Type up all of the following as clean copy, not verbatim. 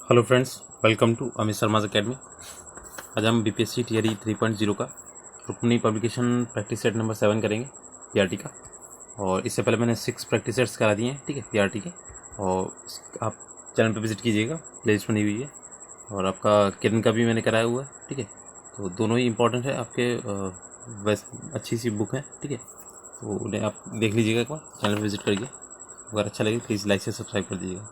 Hello friends, welcome to Amit Sharma academy. आज हम BPSC TRE 3.0 का Rukmini publication practice set number 7 करेंगे पीआरटी का। और इससे पहले मैंने 6 प्रैक्टिस सेट्स करा दिए हैं, ठीक है, पीआरटी के। और आप चैनल पर विजिट कीजिएगा, प्लेलिस्ट बनी हुई है। और आपका किरण का भी मैंने कराया हुआ है, ठीक है। तो दोनों ही इंपॉर्टेंट है आपके, वैसे अच्छी सी बुक है, ठीक है। तो उन्हें आप देख लीजिएगा एक बार, चैनल पर विजिट करिए। अगर अच्छा लगे प्लीज़ लाइक से सब्सक्राइब कर दीजिएगा।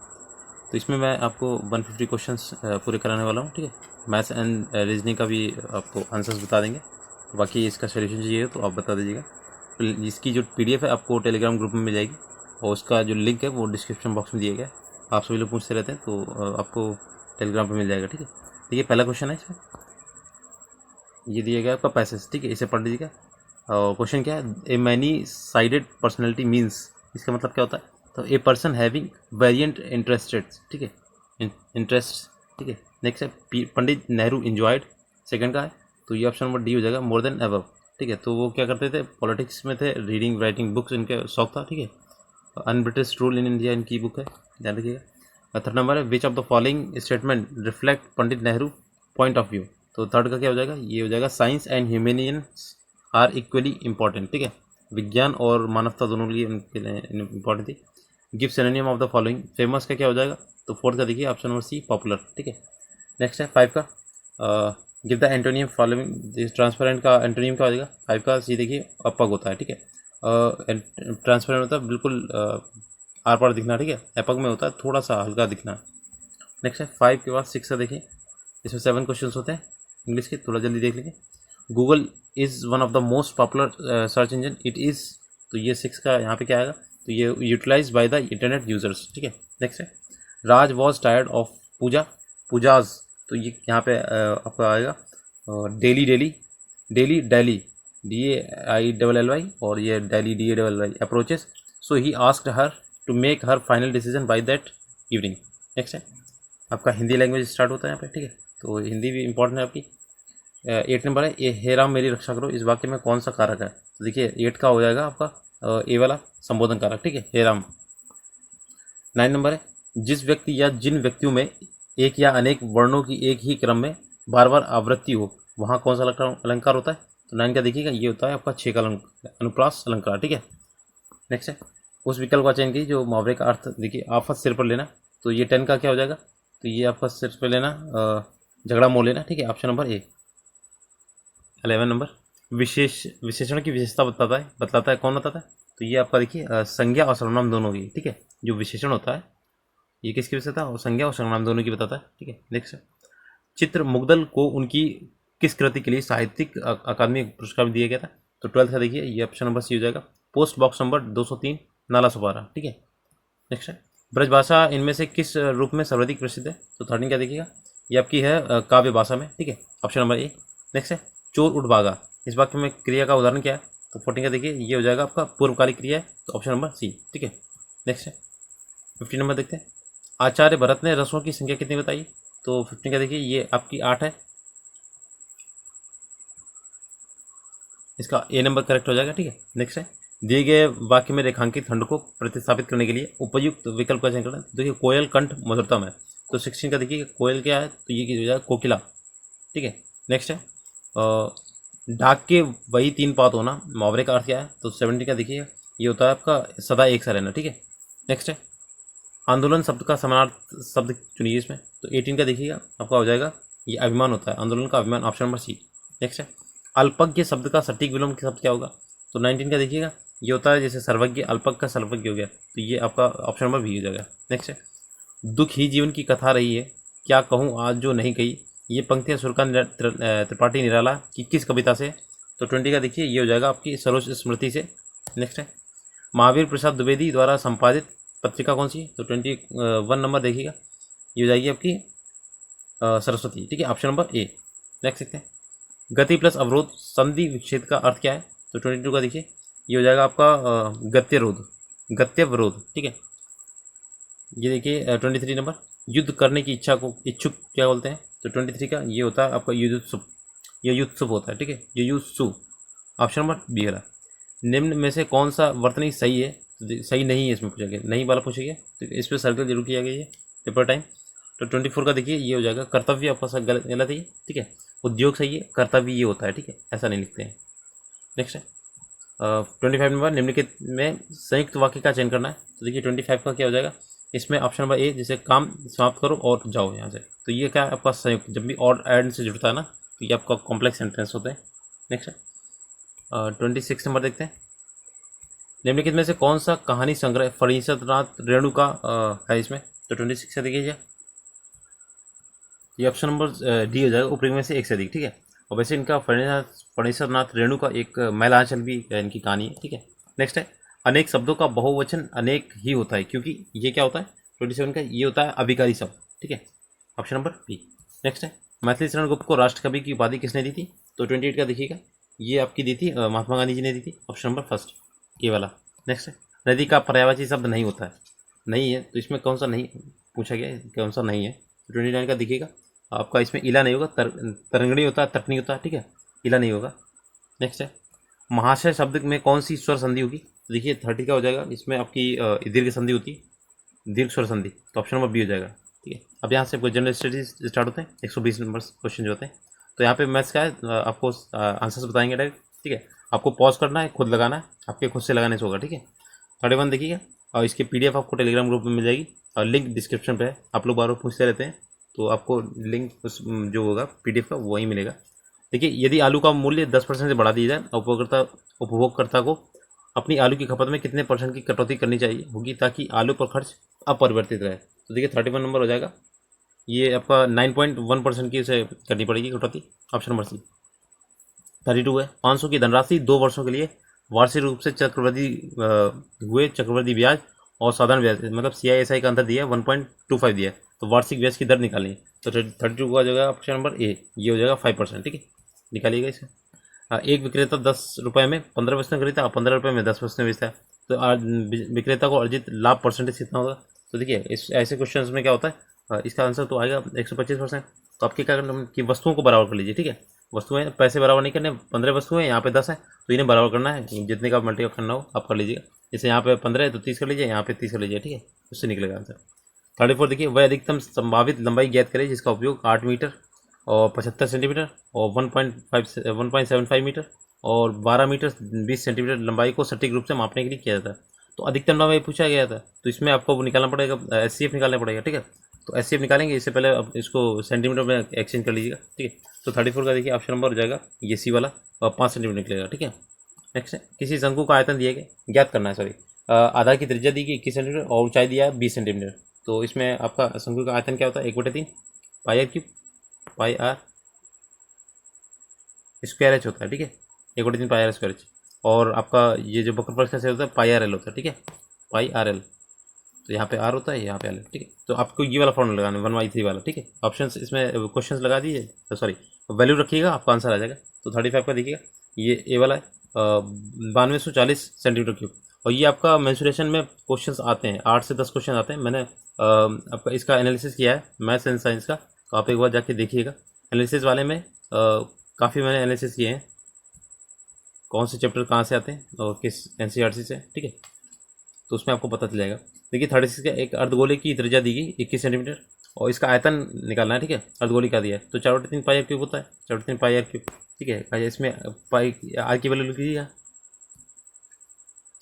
तो इसमें मैं आपको 150 क्वेश्चंस पूरे कराने वाला हूँ, ठीक है। मैथ्स एंड रीजनिंग का भी आपको आंसर्स बता देंगे। तो बाकी इसका सोल्यूशन चाहिए तो आप बता दीजिएगा। तो इसकी जो पीडीएफ है आपको टेलीग्राम ग्रुप में मिल जाएगी, और उसका जो लिंक है वो डिस्क्रिप्शन बॉक्स में दिया गया है। आप सभी लोग पूछते रहते हैं तो आपको टेलीग्राम पर मिल जाएगा, ठीक है। देखिए पहला क्वेश्चन है इसमें, ये दिया गया आपका पैसेज, ठीक है, इसे पढ़ लीजिएगा। और क्वेश्चन क्या है, ए मैनी साइडेड पर्सनैलिटी मीन्स, इसका मतलब क्या होता है। तो a person having variant interested, ठीक है, इंटरेस्ट, ठीक है। नेक्स्ट है पंडित नेहरू इंजॉयड, सेकंड का है, तो ये ऑप्शन नंबर डी हो जाएगा, मोर देन एवर, ठीक है। तो वो क्या करते थे, पॉलिटिक्स में थे, रीडिंग राइटिंग बुक्स इनके शौक था, ठीक है। On British rule in India इनकी बुक है, ध्यान रखिएगा। थर्ड नंबर है, which of the following statement reflect Pandit Nehru point of view. तो थर्ड का क्या हो जाएगा, ये हो जाएगा, science and humanities are equally important, ठीक है। विज्ञान और मानवता दोनों लिए उनके लिए इंपॉर्टेंट थी। Give synonym of the following, famous का क्या हो जाएगा, तो फोर्थ का देखिए ऑप्शन नंबर सी, पॉपुलर, ठीक है। नेक्स्ट है फाइव का, give the antonym following, transparent का एंटोनियम क्या हो जाएगा, फाइव का सी देखिए, अपग होता है, ठीक है। ट्रांसपेरेंट होता है बिल्कुल आर पार दिखना, ठीक है। एपक में होता है थोड़ा सा हल्का दिखना। नेक्स्ट है फाइव के बाद सिक्स का देखिए, इसमें 7 क्वेश्चन होते हैं इंग्लिश के, थोड़ा जल्दी देख लेंगे। Google is one of the most popular search engine, it is, तो ये 6 का यहाँ पे क्या आएगा, तो ये utilize by the internet users, ठीक है। नेक्स्ट है Raj was tired of Pooja, Pooja's, तो ये यहाँ पे आपका आएगा daily, daily, daily, daily, DAILLY, और ये daily DALLY approaches, so he asked her to make her final decision by that evening. Next है आपका हिंदी लैंग्वेज स्टार्ट होता है यहाँ पे, ठीक है। तो हिंदी भी इंपॉर्टेंट है आपकी। 8 नंबर है, ये हे राम मेरी रक्षा करो, इस वाक्य में कौन सा कारक है, तो देखिए 8 का हो जाएगा आपका ए वाला संबोधन कारक, ठीक है, हे राम। 9 नंबर है, जिस व्यक्ति या जिन व्यक्तियों में एक या अनेक वर्णों की एक ही क्रम में बार बार आवृत्ति हो, वहाँ कौन सा अलंकार होता है, तो 9 का देखिएगा, ये होता है आपका 6 का अनुप्रास अलंकार, ठीक है। नेक्स्ट है उस विकल्प का चयन कीजिए जो मुहावरे का अर्थ, देखिए आफत सिर पर लेना, तो ये 10 का क्या हो जाएगा, तो ये आपका सिर पर लेना, झगड़ा मोल लेना, ठीक है, ऑप्शन नंबर ए। 11 नंबर, विशेषण की विशेषता बतलाता है, कौन बताता है, तो ये आपका देखिए संज्ञा और सर्वनाम दोनों की, ठीक है। जो विशेषण होता है ये किसकी विशेषता, और संज्ञा और सर्वनाम दोनों की बताता है, ठीक है। नेक्स्ट, चित्र मुग्दल को उनकी किस कृति के लिए साहित्यिक अकादमी पुरस्कार दिया गया था, तो 12 का देखिए, ये ऑप्शन नंबर सी हो जाएगा, पोस्ट बॉक्स नंबर 203, नाला सुपारा, ठीक है। नेक्स्ट है ब्रजभाषा इनमें से किस रूप में सर्वाधिक प्रसिद्ध है, तो 13 क्या देखिएगा, ये आपकी है काव्य भाषा में, ठीक है, ऑप्शन नंबर ए। नेक्स्ट है चोर उठ भागा, इस वाक्य में क्रिया का उदाहरण क्या है, तो 14 का देखिए, ये हो जाएगा आपका पूर्वकालिक क्रिया है, तो ऑप्शन नंबर सी, ठीक है। नेक्स्ट है 15 नंबर देखते हैं, आचार्य भरत ने रसों की संख्या कितनी बताई, तो 15 का देखिए, ये आपकी 8 है, इसका ए नंबर करेक्ट हो जाएगा, ठीक है। नेक्स्ट है दिए गए वाक्य में रेखांकित खंड को प्रतिस्थापित करने के लिए उपयुक्त विकल्प का चयन करना, देखिए कोयल कंठ मधुरतम है, तो 16 का देखिए कोयल क्या है, तो ये हो जाएगा कोकिला, ठीक है। नेक्स्ट है ढाक के वही 3 पात होना, मुहावरे का अर्थ क्या है, तो 17 का देखिए, ये होता है आपका सदा एक सा रहना, ठीक है। नेक्स्ट है आंदोलन शब्द का समानार्थी शब्द चुनिए इसमें, तो 18 का देखिएगा आपका हो जाएगा, ये अभिमान होता है, आंदोलन का अभिमान, ऑप्शन नंबर सी। नेक्स्ट है अल्पज्ञ शब्द का सटीक विलोम शब्द क्या होगा, तो 19 का देखिएगा, ये होता है जैसे सर्वज्ञ, अल्पज्ञ का सर्वज्ञ हो गया, तो ये आपका ऑप्शन नंबर बी हो जाएगा। नेक्स्ट है दुख ही जीवन की कथा रही है, क्या कहूँ आज जो नहीं कही, ये पंक्तियाँ सुरकांत त्रिपाठी निराला की किस कविता से, तो 20 का देखिए, ये हो जाएगा आपकी सरोज स्मृति से। नेक्स्ट है महावीर प्रसाद द्विवेदी द्वारा संपादित पत्रिका कौन सी है, तो 21 नंबर देखिएगा, ये हो जाएगी आपकी सरस्वती, ठीक है, ऑप्शन नंबर ए। नेक्स्ट देखते हैं गति प्लस अवरोध संधि विच्छेद का अर्थ क्या है, तो 22 का देखिए, ये हो जाएगा आपका गत्यरोध, गत्यवरोध, ठीक है। ये देखिए 23 नंबर युद्ध करने की इच्छा को इच्छुक क्या बोलते हैं, तो 23 का ये होता है आपका युयुत्सुक, ये युत्सुक होता है, ठीक है, युयुत्सु, ऑप्शन नंबर बी है। निम्न में से कौन सा वर्तनी सही है, सही नहीं है, इसमें पूछा गया, नहीं वाला पूछा गया, तो इस पर सर्कल जरूर किया गया है, पेपर टाइम। तो 24 का देखिए ये हो जाएगा, कर्तव्य आपका सब गलत गलत है, ठीक है। उद्योग सही है, कर्तव्य ये होता है, ठीक है, ऐसा नहीं लिखते हैं। नेक्स्ट है 25 नंबर, निम्नलिखित में संयुक्त वाक्य का चयन करना है। तो देखिए 25 का क्या हो जाएगा, इसमें ऑप्शन नंबर ए, जैसे काम समाप्त करो और जाओ यहाँ से, तो ये क्या है आपका संयुक्त, जब भी और एंड से जुड़ता है ना तो ये आपका कॉम्प्लेक्स सेंटेंस होता है। नेक्स्ट है 26 नंबर देखते हैं, निम्नलिखित में से कौन सा कहानी संग्रह फणीसरनाथ रेणु का है इसमें। तो 26 से देखिए ये ऑप्शन नंबर डी हो जाएगा, ऊपरी में से एक से अधिक, ठीक है। और वैसे इनका फणीसरनाथ रेणु का एक मैलांचल भी इनकी कहानी है, ठीक है। नेक्स्ट है अनेक शब्दों का बहुवचन अनेक ही होता है, क्योंकि ये क्या होता है 27 का, ये होता है अभिकारी शब्द, ठीक है, ऑप्शन नंबर बी। नेक्स्ट है मैथिली शरण गुप्त को राष्ट्रकवि की उपाधि किसने दी थी। तो 28 का देखिएगा, ये आपकी दी थी महात्मा गांधी जी ने दी थी, ऑप्शन नंबर फर्स्ट ये वाला। नेक्स्ट है नदी का पर्यायवाची शब्द नहीं होता है, नहीं है, तो इसमें कौन सा नहीं पूछा गया है, कौन सा नहीं है। 29 का देखिएगा आपका, इसमें इला नहीं होगा, तरंगणी होता है, तटनी होता है, ठीक है, इला नहीं होगा। नेक्स्ट है महाशय शब्द में कौन सी स्वर संधि होगी। तो देखिए 30 का हो जाएगा, इसमें आपकी दीर्घ संधि होती है, दीर्घ स्वर संधि, तो ऑप्शन नंबर बी हो जाएगा, ठीक है। अब यहाँ से जनरल स्टडीज स्टार्ट होते हैं, 120 नंबर क्वेश्चन जो होते हैं। तो यहाँ पे मैथ्स का है, आपको आंसर्स बताएंगे डायरेक्ट, ठीक है। आपको पॉज करना है, खुद लगाना है, आपके खुद से लगाने से होगा, ठीक है। 31 देखिएगा, और इसकी PDF आपको टेलीग्राम ग्रुप में मिल जाएगी, और लिंक डिस्क्रिप्शन पे है। आप लोग बार बार पूछते रहते हैं, तो आपको लिंक उस जो होगा PDF का वही मिलेगा। देखिए यदि आलू का मूल्य 10% से बढ़ा दिया जाए, उपभोक्ता को अपनी आलू की खपत में कितने % की कटौती करनी चाहिए होगी, ताकि आलू पर खर्च अपरिवर्तित रहे। तो देखिए 31 नंबर हो जाएगा, ये आपका 9.1% की उसे करनी पड़ेगी कटौती, ऑप्शन नंबर सी। 32 है 500 की धनराशि 2 वर्षों के लिए वार्षिक रूप से चक्रवृद्धि हुए चक्रवृद्धि ब्याज और साधारण ब्याज, मतलब CISI का अंतर दिया है 1.25 दिया है, तो वार्षिक ब्याज की दर निकालिए। तो 32 का जो है ऑप्शन नंबर ए, ये हो जाएगा 5%, ठीक है, निकालिएगा इसे। एक विक्रेता 10 रुपये में 15 वस्तुएं खरीदता है, 15 रुपये में 10 वस्तुएं बेचता है, तो विक्रेता को अर्जित लाभ परसेंटेज कितना होगा। तो देखिए इस ऐसे क्वेश्चन में क्या होता है, इसका आंसर तो आएगा 125%। तो आपके क्या करना कि वस्तुओं को बराबर कर लीजिए, ठीक है, वस्तुएं पैसे बराबर नहीं करने, 15 वस्तुएं यहाँ पे 10 है, तो इन्हें बराबर करना है, जितने का मल्टीप्लाई करना हो आप कर लीजिएगा। जैसे यहाँ पे 15 है तो 30 कर लीजिए, यहाँ पे 30 कर लीजिए, ठीक है, उससे निकलेगा आंसर। 34 देखिए वह अधिकतम संभावित लंबाई ज्ञात करें जिसका उपयोग 8 मीटर और 75 सेंटीमीटर और 1.75 मीटर और 12 मीटर 20 सेंटीमीटर लंबाई को सटीक रूप से मापने के लिए किया जाता है। तो अधिकतम लंबाई पूछा गया था, तो इसमें आपको वो निकालना पड़ेगा, SCF निकालना पड़ेगा, ठीक है। तो SCF निकालेंगे, इससे पहले आप इसको सेंटीमीटर में एक्सचेंज कर लीजिएगा, ठीक है। तो 34 का देखिए ऑप्शन नंबर हो जाएगा ये सी वाला, और 5 सेंटीमीटर निकलेगा, ठीक है। नेक्स्ट है किसी शंकु का आयतन दिया गया, ज्ञात करना है, सॉरी, आधार की त्रिज्या दी गई 21 सेंटीमीटर और ऊंचाई दिया है 20 सेंटीमीटर। तो इसमें आपका शंकु का आयतन क्या होता है, 1/3 pi r cube, pi r square h होता है, ठीक है, 1/3 पाई आर स्क्वायर एच। और आपका ये जो वक्रफल का होता है पाई आर एल होता है, ठीक है, पाई आर एल। तो यहाँ पे आर होता है, यहाँ पे एल, ठीक है। तो आपको ये वाला फॉर्मूला लगाना है 1/3 वाला, ठीक है। ऑप्शन इसमें क्वेश्चन लगा दीजिए, तो सॉरी वैल्यू रखिएगा, आपका आंसर आ जाएगा। तो 35 का देखिएगा, ये ए वाला है 9240 सेंटीमीटर क्यूब। और ये आपका मेंसुरेशन में क्वेश्चंस आते हैं, 8 से 10 क्वेश्चन आते हैं। मैंने आपका इसका एनालिसिस किया है मैथ्स एंड साइंस का, तो आप एक बार जाके देखिएगा। एनालिसिस वाले में काफ़ी मैंने एनालिसिस किए हैं, कौन से चैप्टर कहाँ से आते हैं और किस NCERT से, ठीक है, तो उसमें आपको पता चल जाएगा। देखिए 36 का एक अर्धगोले की त्रिज्या दी गई 21 सेंटीमीटर और इसका आयतन निकालना है, ठीक है, अर्धगोले का दिया है, तो 4/3 पाई आर क्यूब होता है, 4/3 पाई आर क्यूब, ठीक है। इसमें पाई आर की वैल्यू लिख लीजिएगा।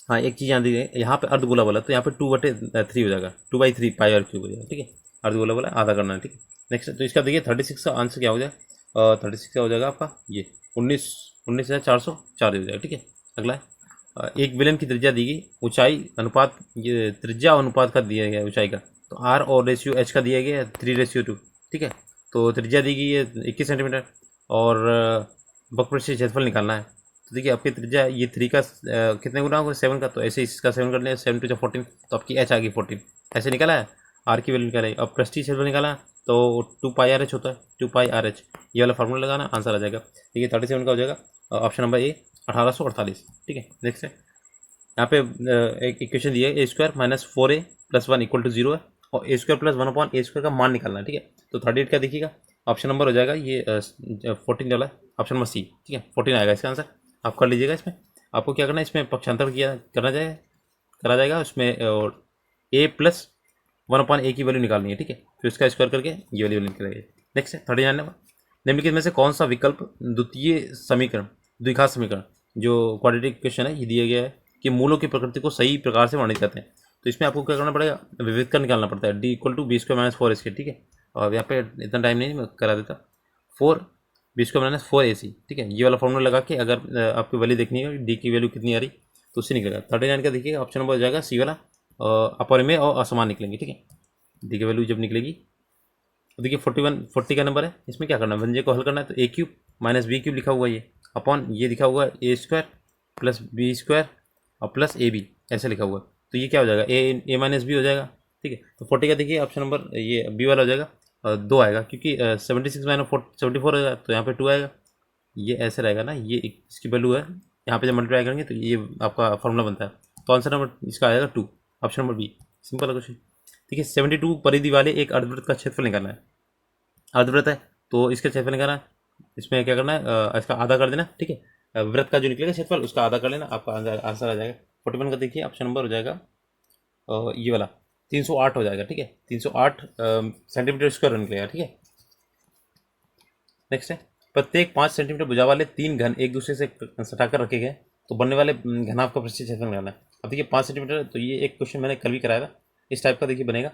हाँ एक चीज़ यहाँ दी गई, यहाँ पे अर्धगोला बोला तो यहाँ पे 2/3 हो जाएगा, 2/3 पाई आर क्यूब हो जाएगा, ठीक है, अर्धगोला बोला आधा करना है, ठीक है। नेक्स्ट तो इसका देखिए 36 का आंसर क्या हो जाएगा, 36 का हो जाएगा आपका ये 19,404 हो जाएगा, ठीक है। अगला है एक विलन की त्रिज्या दी गई, ऊंचाई अनुपात, ये त्रिज्या अनुपात का दिया गया है ऊंचाई का, तो आर और रेशियो एच का दिया गया है 3:2, ठीक है। तो त्रिज्या दी गई है 21 सेंटीमीटर और वक्रपृष्ठीय क्षेत्रफल निकालना है। तो देखिए आपकी त्रिज्या ये 3 का कितने गुना होगा, 7 का, तो ऐसे इसका 7 कर लें, 7 × 14, तो आपकी एच आ गई 14, ऐसे निकाला है। आर की वैल्यू निकाला है, अब पृष्ठीय क्षेत्रफल निकाला तो 2 पाई आर एच होता है, 2 पाई आर एच, ये वाला फार्मूला लगाना, आंसर आ जाएगा। देखिए 37 का हो जाएगा ऑप्शन नंबर ए 1848, ठीक है। नेक्स्ट है यहाँ पे एक इक्वेशन दिया है A² - 4A + 1 = 0 है, और A² + 1/A² का मान निकालना है, ठीक है। तो 38 का देखिएगा ऑप्शन नंबर हो जाएगा ये 14 वाला, ऑप्शन नंबर सी, ठीक है, 14 आएगा इसका आंसर, आप कर लीजिएगा। इसमें आपको क्या करना है, इसमें पक्षांतर करा जाएगा उसमें, A + 1/a की वैल्यू निकालनी है, ठीक है। फिर इसका स्क्वायर करके ये वाली वैल्यू निकलेगी। नेक्स्ट है 39 नंबर, निम्नलिखित में से कौन सा विकल्प द्वितीय समीकरण, द्विघात समीकरण जो क्वाड्रेटिक क्वेश्चन है ये दिया गया है कि मूलों की प्रकृति को सही प्रकार से वर्णित करते हैं। तो इसमें आपको क्या करना पड़ेगा, विविधता निकालना पड़ता है, d = b² - 4ac, ठीक है। और यहाँ पे इतना टाइम नहीं मैं करा देता, 4b² - 4ac, ठीक है। ये वाला फॉर्मूला लगा के अगर आपको वैल्यू देखनी है डी की वैल्यू कितनी आ रही तो उससे निकलेगा। 39 का देखिए ऑप्शन नंबर हो जाएगा सी वाला, अपरिमेय और असमान निकलेंगे, ठीक है। डी की वैल्यू जब निकलेगी तो देखिए 40 का नंबर है, इसमें क्या करना है, व्यंजक को हल करना है। तो a³ - b³ लिखा हुआ है ये, अपॉन ये लिखा हुआ है a² + b² और प्लस ab, ऐसे लिखा हुआ है। तो ये क्या हो जाएगा, a - b हो जाएगा, ठीक है। तो 40 का देखिए ऑप्शन नंबर ये बी वाला हो जाएगा, 2 आएगा क्योंकि 76 - 74 होगा तो यहाँ पे 2 आएगा। ये ऐसे रहेगा ना, ये इसकी वैल्यू है, यहाँ पे जब मल्टीप्लाई करेंगे तो ये आपका फॉर्मूला बनता है। तो आंसर नंबर इसका आएगा 2, ऑप्शन नंबर बी। सिंपल है क्वेश्चन, ठीक है। 72 परिधि वाले एक अर्धवृत्त का क्षेत्रफल निकालना है। अर्धवृत्त है तो इसका क्षेत्रफल निकालना है, इसमें क्या करना है, इसका आधा कर देना, ठीक है। वृत्त का जो निकलेगा क्षेत्रफल उसका आधा कर लेना, आपका आंसर आ जाएगा। 41 का देखिए ऑप्शन नंबर हो जाएगा ये वाला 308 हो जाएगा, ठीक है। 308 सेंटीमीटर स्क्वायर निकलेगा, ठीक है। नेक्स्ट है, प्रत्येक 5 सेंटीमीटर भुजा वाले 3 घन एक दूसरे से सटाकर रखे गए तो बनने वाले घनाभ का पृष्ठीय क्षेत्रफल निकालना है। अब देखिए 5 सेंटीमीटर, तो ये एक क्वेश्चन मैंने कल भी कराया था, इस टाइप का देखिए बनेगा।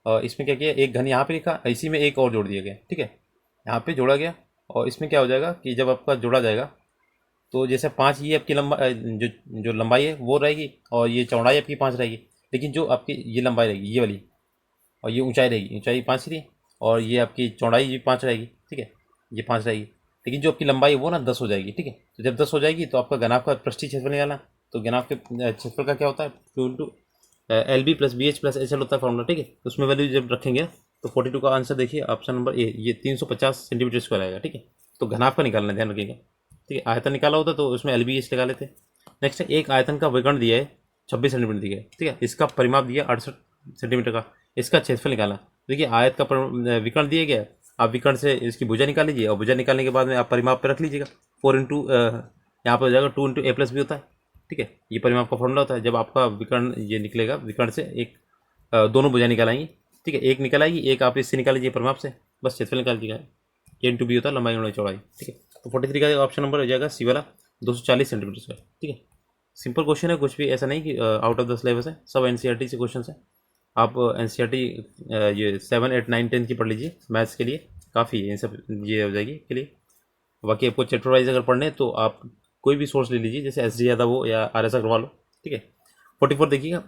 और इसमें क्या किया, एक घन यहाँ पे लिखा, इसी में एक और जोड़ दिया गया, ठीक है। यहाँ पे जोड़ा गया और इसमें क्या हो जाएगा कि जब आपका जोड़ा जाएगा तो जैसे 5 ये आपकी जो लंबाई है वो रहेगी और ये चौड़ाई आपकी 5 रहेगी, लेकिन जो आपकी ये लंबाई रहेगी ये वाली और ये ऊंचाई रहेगी, ऊंचाई 5 की और ये आपकी चौड़ाई भी 5 रहेगी, ठीक है। ये 5 रहेगी, लेकिन जो आपकी लंबाई है वो ना 10 हो जाएगी, ठीक है। तो जब 10 हो जाएगी तो आपका घनाभ का पृष्ठीय क्षेत्रफल निकालना। तो घनाभ के क्षेत्रफल का क्या होता है, 2 × LB + BH + HL होता है फॉर्मूला, ठीक है। तो उसमें वैल्यू जब रखेंगे तो 42 का आंसर देखिए ऑप्शन नंबर ए, ये 350 सेंटीमीटर स्क्वायर आएगा, ठीक है। तो घनाभ का निकालना ध्यान रखिएगा, ठीक है। आयतन निकाला होता तो उसमें LBH लगा लेते। नेक्स्ट है, एक आयतन का विकर्ण दिया है 26 सेंटीमीटर दिया है, ठीक है। इसका परिमाप दिया 68 सेंटीमीटर का, इसका क्षेत्रफल निकालना। देखिए आयत का विकर्ण दिया गया, आप विकर्ण से इसकी भुजा निकाल लीजिए और भुजा निकालने के बाद में आप परिमाप पे रख लीजिएगा। 4 × यहाँ पर हो जाएगा 2 × a + b होता है, ठीक है। ये परिमाप का फॉर्मूला होता है। जब आपका विकर्ण ये निकलेगा, विकर्ण से एक दोनों भुजा निकाल आएंगी, ठीक है। एक निकल आएगी, एक आप इससे निकाल लीजिए परिमाप से, बस क्षेत्रफल निकाल दीजिएगा। a × b होता है लंबाई गुणा चौड़ाई, ठीक है। तो 43 का ऑप्शन नंबर हो जाएगा सी वाला 240 सेंटीमीटर स्क्वायर, ठीक है। सिंपल क्वेश्चन है, कुछ भी ऐसा नहीं कि आउट ऑफ द सिलेबस है, सब एनसीईआरटी से क्वेश्चन है। आप एनसीईआरटी ये 7, 8, 9, 10 की पढ़ लीजिए, मैथ्स के लिए काफ़ी है, इन सब ये हो जाएगी के लिए। बाकी आपको चैप्टर वाइज अगर पढ़ने तो आप कोई भी सोर्स ले लीजिए, जैसे एस डी यादव हो या आर एस अग्रवाल हो, ठीक है। 44 देखिएगा,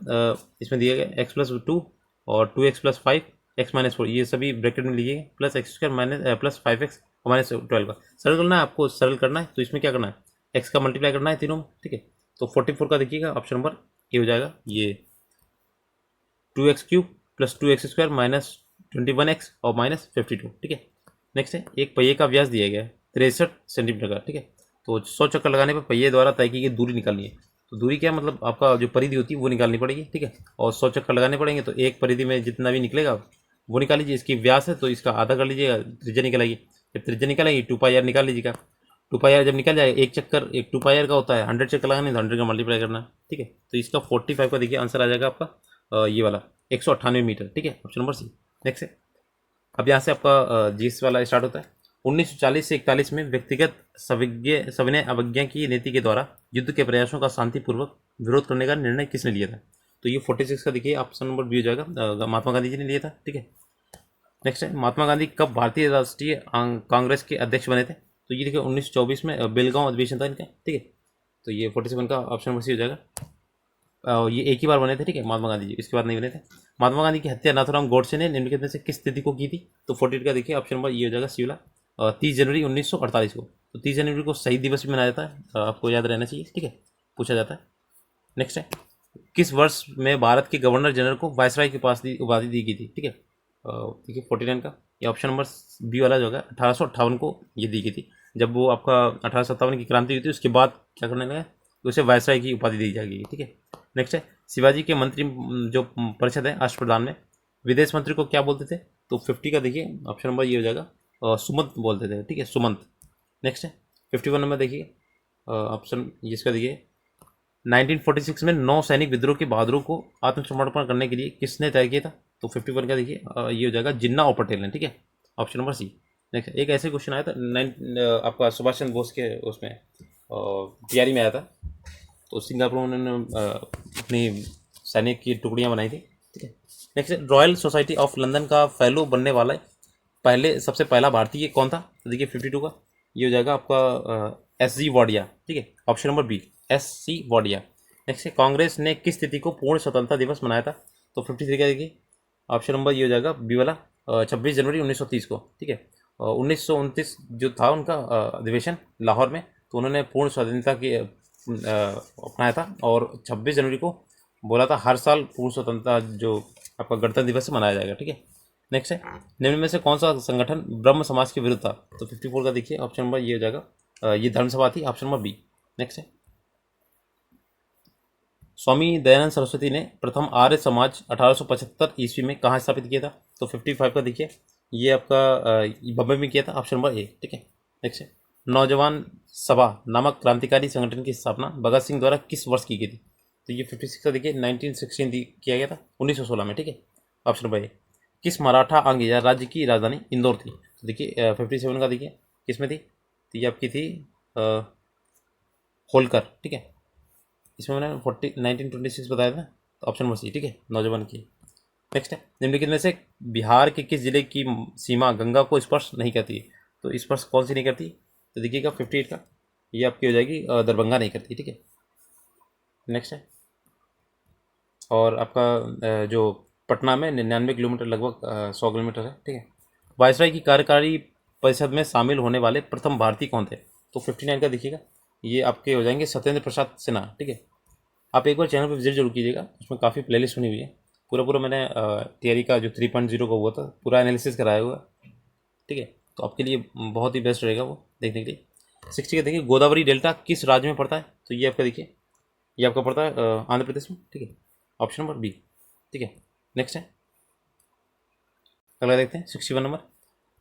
इसमें दिया गया x+2 और 2x+5 x-4, ये सभी ब्रैकेट में लीजिएगा, प्लस x² प्लस 5x और -12 का सरल करना है, आपको सरल करना है। तो इसमें क्या करना है, x का मल्टीप्लाई करना है तीनों में, ठीक है। तो 44 का देखिएगा ऑप्शन नंबर ए हो जाएगा, ये 2x³ + 2x² -21x और -52, ठीक है। नेक्स्ट है, एक पहिए का व्यास दिया गया है 63 सेंटीमीटर का, ठीक है। तो 100 चक्कर लगाने पर पहिए द्वारा तय की गई दूरी निकालनी है। तो दूरी क्या मतलब, आपका जो परिधि होती है वो निकालनी पड़ेगी, ठीक है। और 100 चक्कर लगाने पड़ेंगे तो एक परिधि में जितना भी निकलेगा वो निकाल लीजिए। इसकी व्यास है तो इसका आधा कर लीजिएगा, त्रिज्या निकल आएगी। जब त्रिज्या निकल आएगी 2πr निकाल लीजिएगा। 2πr जब निकल जाएगा, एक चक्कर एक 2πr का होता है, 100 चक्कर लगाने तो 100 का मल्टीप्लाई करना, ठीक है। तो इसका 45 का देखिए आंसर आ जाएगा आपका ये वाला 198 मीटर, ठीक है, ऑप्शन नंबर सी। नेक्स्ट है, अब यहाँ से आपका जीएस वाला स्टार्ट होता है। 1940 से 41 में व्यक्तिगत सविनय अवज्ञा की नीति के द्वारा युद्ध के प्रयासों का शांतिपूर्वक विरोध करने का निर्णय किसने लिया था। तो ये 46 का देखिए ऑप्शन नंबर बी हो जाएगा, महात्मा गांधी जी ने लिया था, ठीक है। नेक्स्ट है, महात्मा गांधी कब भारतीय राष्ट्रीय कांग्रेस के अध्यक्ष बने थे। तो ये देखिए 1924 में बेलगांव अधिवेशन था इनका, ठीक है। तो ये 47 का ऑप्शन नंबर सी हो जाएगा। ये एक ही बार बने थे, ठीक है, महात्मा गांधी जी, इसके बाद नहीं बने थे। महात्मा गांधी की हत्या नाथूराम गोडसे ने निम्नलिखित में से किस तिथि को की थी। तो 48 का देखिए ऑप्शन नंबर ये हो जाएगा सी वाला, 30 जनवरी 1948 को। तो 30 जनवरी को शहीद दिवस भी मनाया जाता है, आपको याद रहना चाहिए, ठीक है, पूछा जाता है। नेक्स्ट है, किस वर्ष में भारत के गवर्नर जनरल को वायसराय की उपाधि दी गई थी, ठीक है। देखिए 49 का ये ऑप्शन नंबर बी वाला जो होगा 1858 को ये दी गई थी। जब वो आपका 1857 की क्रांति हुई थी उसके बाद क्या करने लगा, तो उसे वायसराय की उपाधि दी जाएगी, ठीक है। नेक्स्ट है, शिवाजी के मंत्री जो परिषद है अष्टप्रधान में विदेश मंत्री को क्या बोलते थे। तो 50 का देखिए ऑप्शन नंबर ये हो जाएगा, सुमंत बोलते थे, ठीक है, सुमंत। नेक्स्ट है 51 नंबर देखिए ऑप्शन जिसका देखिए 1946 में 9 सैनिक विद्रोह के बहादुरों को आत्मसमर्पण करने के लिए किसने तय किया था। तो 51 का देखिए ये हो जाएगा जिन्ना और पटेल ने, ठीक है, ऑप्शन नंबर सी। नेक्स्ट एक ऐसे क्वेश्चन आया था आपका सुभाष चंद्र बोस के उसमें तैयारी में आया था। तो सिंगापुर में उन्होंने अपनी सैनिक की टुकड़ियाँ बनाई थी, ठीक है। Next royal society of London का फेलो बनने वाला सबसे पहला भारतीय कौन था? तो देखिए 52 का ये हो जाएगा आपका एस जी वाडिया, ठीक है, option number B S C Wadia. Next Congress ने किस तिथि को पूर्ण स्वतंत्रता दिवस मनाया था? तो 53 का देखिए ऑप्शन नंबर ये हो जाएगा बी वाला 26 जनवरी 1930 को, ठीक है। 1929 जो था उनका अधिवेशन लाहौर में, तो उन्होंने पूर्ण स्वाधीनता की अपनाया था और 26 जनवरी को बोला था हर साल पूर्ण स्वतंत्रता जो आपका गणतंत्र दिवस से मनाया जाएगा, ठीक है। नेक्स्ट है निम्न में से कौन सा संगठन ब्रह्म समाज के विरुद्ध था? तो 54 का देखिए ऑप्शन नंबर ये हो जाएगा ये धर्म सभा थी, ऑप्शन नंबर बी। नेक्स्ट है स्वामी दयानंद सरस्वती ने प्रथम आर्य समाज 1875 ईस्वी में कहाँ स्थापित किया था? तो 55 का देखिए ये आपका बम्बई में किया था, ऑप्शन नंबर ए, ठीक है। नेक्स्ट है नौजवान सभा नामक क्रांतिकारी संगठन की स्थापना भगत सिंह द्वारा किस वर्ष की गई थी? तो ये 56 का देखिए 1916 किया गया था, 1916 में, ठीक है, ऑप्शन नंबर ए। किस मराठा अंग या राज्य की राजधानी इंदौर थी? तो देखिए 57 का देखिए किस में थी? तो ये आपकी थी होलकर, ठीक है। इसमें मैंने 1926 बताया था, तो ऑप्शन नंबर सी, ठीक है, नौजवान की। नेक्स्ट है निम्नलिखित में से बिहार के किस जिले की सीमा गंगा को स्पर्श नहीं करती है? तो स्पर्श कौन सी नहीं करती? तो देखिएगा 58 का ये आपकी हो जाएगी दरभंगा नहीं करती, ठीक है। नेक्स्ट है और आपका जो पटना में 99 किलोमीटर लगभग 100 किलोमीटर है, ठीक है। वायसराय की कार्यकारी परिषद में शामिल होने वाले प्रथम भारतीय कौन थे? तो 59 का देखिएगा ये आपके हो जाएंगे सत्येंद्र प्रसाद सिन्हा, ठीक है। आप एक बार चैनल पर विजिट जरूर कीजिएगा, उसमें काफ़ी प्लेलिस्ट बनी हुई है, पूरा मैंने थियरी का जो 3.0 का हुआ था पूरा एनालिसिस कराया हुआ, ठीक है। तो आपके लिए बहुत ही बेस्ट रहेगा वो देखने के लिए। 60 का देखिए गोदावरी डेल्टा किस राज्य में पड़ता है? तो ये आपका देखिए ये आपका पड़ता है आंध्र प्रदेश में, ठीक है, ऑप्शन नंबर बी, ठीक है। नेक्स्ट है अगला देखते हैं 61 नंबर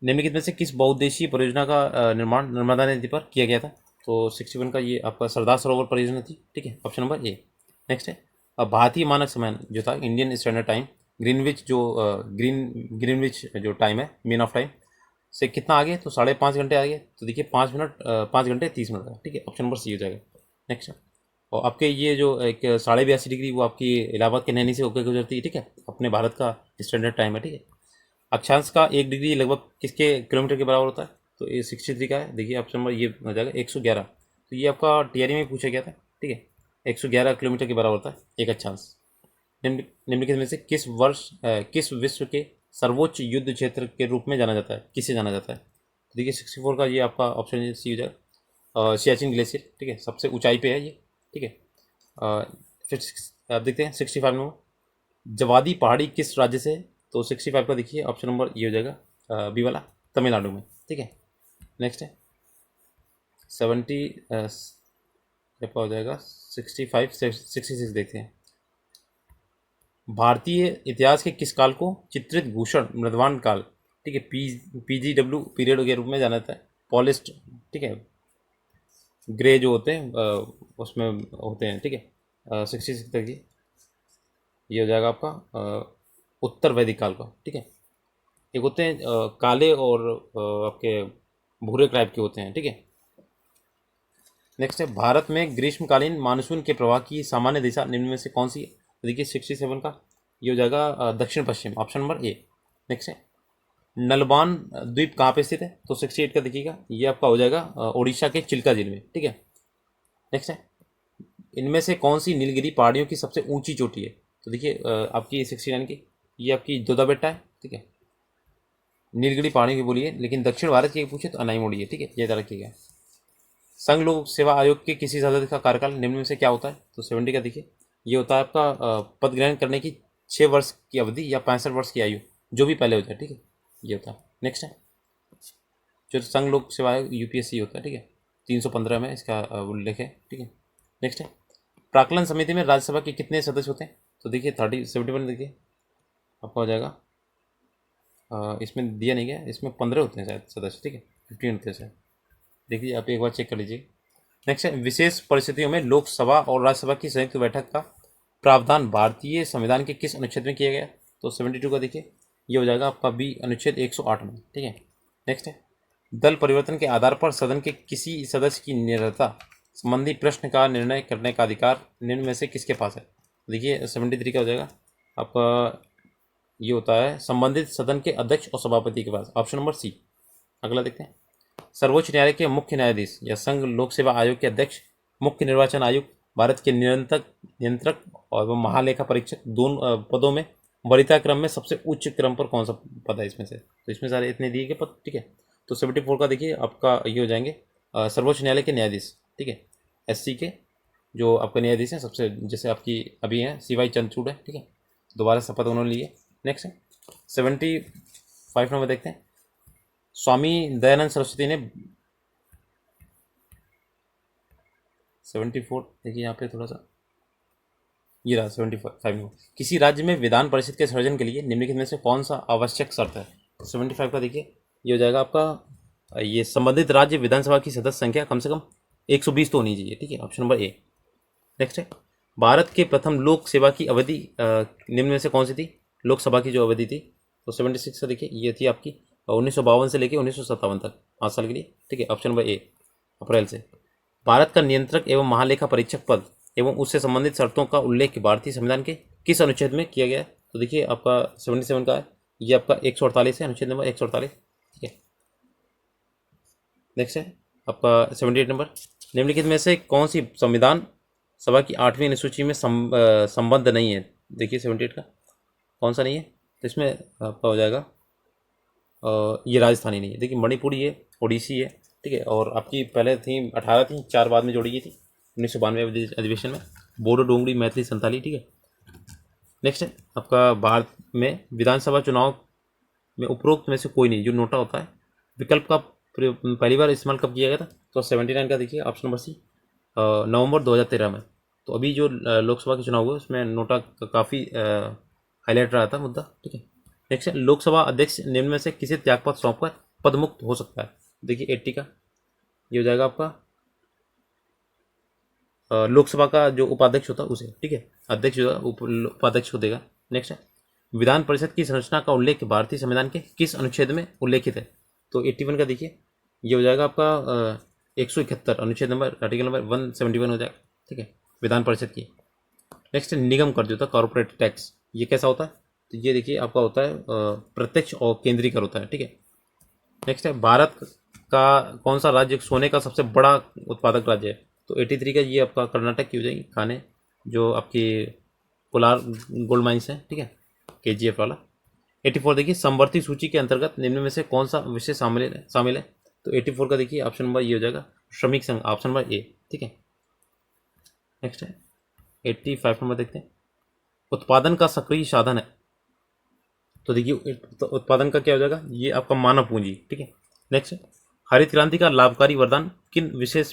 निम्नलिखित में से किस बहुउद्देशीय परियोजना का निर्माण नर्मदा नदी पर किया गया था? तो 61 का ये आपका सरदार सरोवर परियोजना थी, ठीक है, ऑप्शन नंबर ए। नेक्स्ट है भारतीय मानक समय जो था इंडियन स्टैंडर्ड टाइम ग्रीनविच जो टाइम है मीन ऑफ टाइम से कितना आगे? तो 5.5 घंटे आगे, तो देखिए 5 घंटे 30 मिनट का, ठीक है, ऑप्शन नंबर सी हो जाएगा। नेक्स्ट है और आपके ये जो एक 82.5 डिग्री वो आपकी इलाहाबाद के नैनी से होकर गुजरती है, ठीक है, अपने भारत का स्टैंडर्ड टाइम है, ठीक है। अक्षांश का 1 डिग्री लगभग किसके किलोमीटर के बराबर होता है? तो ये 63 का है, देखिए ऑप्शन नंबर ये हो जाएगा 111। तो ये आपका टीआरई में पूछा गया था, ठीक है, 111 किलोमीटर के बराबर होता है एक अक्षांश। निम्नलिखित में से किस विश्व के सर्वोच्च युद्ध क्षेत्र के रूप में जाना जाता है? किसे जाना जाता है? तो देखिए 64 का ये आपका ऑप्शन सी हो जाएगा सियाचिन ग्लेशियर, ठीक है, सबसे ऊंचाई पे है ये, ठीक है। फिर आप देखते हैं 65 में जवादी पहाड़ी किस राज्य से है? तो 65 का देखिए ऑप्शन नंबर ये हो जाएगा बी वाला तमिलनाडु में, ठीक है। नेक्स्ट है 70 आपका हो जाएगा 65 66 देखते हैं भारतीय इतिहास के किस काल को चित्रित भूषण मृदवान काल, ठीक है, PGW पीरियड के रूप में जाना जाता है। पॉलिस्ट, ठीक है, ग्रे जो होते हैं उसमें होते हैं, ठीक है। 66 तक ये हो जाएगा आपका उत्तर वैदिक काल का, ठीक है। एक होते हैं काले और आपके भूरे टाइप के होते हैं, ठीक है। नेक्स्ट है भारत में ग्रीष्मकालीन मानसून के प्रवाह की सामान्य दिशा निम्न में से कौन सी है? देखिए 67 का ये हो जाएगा दक्षिण पश्चिम, ऑप्शन नंबर ए। नेक्स्ट है नलबान द्वीप कहाँ पे स्थित है? तो 68 का देखिएगा ये आपका हो जाएगा उड़ीसा के चिल्का जिले में, ठीक है। नेक्स्ट है इनमें से कौन सी नीलगिरी पहाड़ियों की सबसे ऊंची चोटी है? तो देखिए आपकी 69 की ये आपकी जोधा बेट्टा है, ठीक है, नीलगिरी पहाड़ियों की बोली है, लेकिन दक्षिण भारत की पूछे तो अनाईमोड़ी है, ठीक है, ये तरह रखिएगा। संघ लोक सेवा आयोग के किसी सदस्य का कार्यकाल निम्न में से क्या होता है? तो 70 का देखिए ये होता है आपका पद ग्रहण करने की 6 वर्ष की अवधि या 65 वर्ष की आयु, जो भी पहले होता है, ठीक है, ये होता है। नेक्स्ट है जो संघ लोक सेवा आयोग UPSC होता है, ठीक है, 315 में इसका उल्लेख है, ठीक है। नेक्स्ट है प्राक्कलन समिति में राज्यसभा के कितने सदस्य होते हैं? तो देखिए 71 देखिए आपका हो जाएगा इसमें दिया नहीं गया, इसमें 15 होते हैं शायद सदस्य, ठीक है, 15 होते हैं शायद, देखिए आप एक बार चेक कर लीजिए। नेक्स्ट है विशेष परिस्थितियों में लोकसभा और राज्यसभा की संयुक्त बैठक का प्रावधान भारतीय संविधान के किस अनुच्छेद में किया गया? तो 72 का देखिए ये हो जाएगा आपका बी अनुच्छेद 108 में, ठीक है। नेक्स्ट है दल परिवर्तन के आधार पर सदन के किसी सदस्य की निरता संबंधी प्रश्न का निर्णय करने का अधिकार निम्न में से किसके पास है। देखिए 73 का हो जाएगा आपका ये होता है संबंधित सदन के अध्यक्ष और सभापति के पास, ऑप्शन नंबर सी। अगला देखते हैं सर्वोच्च न्यायालय के मुख्य न्यायाधीश या संघ लोक सेवा आयोग के अध्यक्ष, मुख्य निर्वाचन आयुक्त, भारत के नियंत्रक और महालेखा परीक्षक दोनों पदों में वरीयता क्रम में सबसे उच्च क्रम पर कौन सा पद है इसमें से। तो इसमें सारे इतने दिए गए पद, ठीक है। तो 74 का देखिए आपका ये हो जाएंगे सर्वोच्च न्यायालय के न्यायाधीश, ठीक है। SC के जो आपके न्यायाधीश हैं सबसे, जैसे आपकी अभी हैं CY चंद्रचूड़ है, ठीक है। दोबारा शपथ उन्होंने लिए। नेक्स्ट है 75 नंबर देखते हैं स्वामी दयानंद सरस्वती ने 74 देखिए यहाँ पे थोड़ा सा ये रहा 75 में किसी राज्य में विधान परिषद के सृजन के लिए निम्नलिखित में से कौन सा आवश्यक शर्त है। 75 का देखिए ये हो जाएगा आपका ये संबंधित राज्य विधानसभा की सदस्य संख्या कम से कम 120 तो होनी चाहिए, ठीक है, ऑप्शन नंबर ए। नेक्स्ट है भारत के प्रथम लोक सेवा की अवधि निम्न में से कौन सी थी, लोकसभा की जो अवधि थी। तो 76 का देखिए ये थी आपकी 1952 से लेकर 1957 तक 5 साल के लिए, ठीक है, ऑप्शन नंबर ए अप्रैल से। भारत का नियंत्रक एवं महालेखा परीक्षक पद एवं उससे संबंधित शर्तों का उल्लेख भारतीय संविधान के किस अनुच्छेद में किया गया है। तो देखिए आपका 77 का है ये आपका 148 है, अनुच्छेद नंबर 148, ठीक है। नेक्स्ट है आपका 78 नंबर निम्नलिखित में से कौन सी संविधान सभा की 8वीं अनुसूची में संबद्ध नहीं है। देखिए 78 का कौन सा नहीं है, तो इसमें आपका हो जाएगा ये राजस्थानी नहीं है। देखिए मणिपुरी है, ओडिसी है, ठीक है, और आपकी पहले थी 18 थी, 4 बाद में जोड़ी गई थी 1992 अधिवेशन में, बोडो डोंगरी मैथिली संथाली, ठीक है। नेक्स्ट है आपका भारत में विधानसभा चुनाव में उपरोक्त में से कोई नहीं, जो नोटा होता है विकल्प का पहली बार इस्तेमाल कब किया गया था। तो 79 का देखिए ऑप्शन नंबर सी नवंबर 2013 में। तो अभी जो लोकसभा के चुनाव हुए उसमें नोटा का काफ़ी हाईलाइट रहा था मुद्दा, ठीक है। नेक्स्ट है लोकसभा अध्यक्ष निम्न में से किसे त्यागपत्र सौंपकर पदमुक्त हो सकता है। देखिए 80 का ये हो जाएगा आपका लोकसभा का जो उपाध्यक्ष होता है उसे, ठीक है, अध्यक्ष जो उपाध्यक्ष को देगा। नेक्स्ट है विधान परिषद की संरचना का उल्लेख भारतीय संविधान के किस अनुच्छेद में उल्लेखित है। तो 81 का देखिए ये हो जाएगा आपका 171 अनुच्छेद नंबर आर्टिकल नंबर 171 हो जाएगा, ठीक है, विधान परिषद की। नेक्स्ट है निगम कर जो होता है कॉर्पोरेट टैक्स, ये कैसा होता है। तो ये देखिए आपका होता है प्रत्यक्ष और केंद्रीय कर होता है, ठीक है। नेक्स्ट है भारत का कौन सा राज्य सोने का सबसे बड़ा उत्पादक राज्य है। तो 83 का ये आपका कर्नाटक की हो जाएगी खाने, जो आपकी कोलार गोल्ड माइंस है, ठीक है, KGF वाला। 84 देखिए समवर्ती सूची के अंतर्गत निम्न में से कौन सा विषय शामिल है। तो 84 का देखिए ऑप्शन नंबर ये हो जाएगा श्रमिक संघ, ऑप्शन नंबर ए, ठीक है। नेक्स्ट है 85 नंबर देखते हैं उत्पादन का सक्रिय साधन है। तो देखिए उत्पादन का क्या हो जाएगा, ये आपका मानव पूंजी, ठीक है। नेक्स्ट है हरित क्रांति का लाभकारी वरदान किन विशेष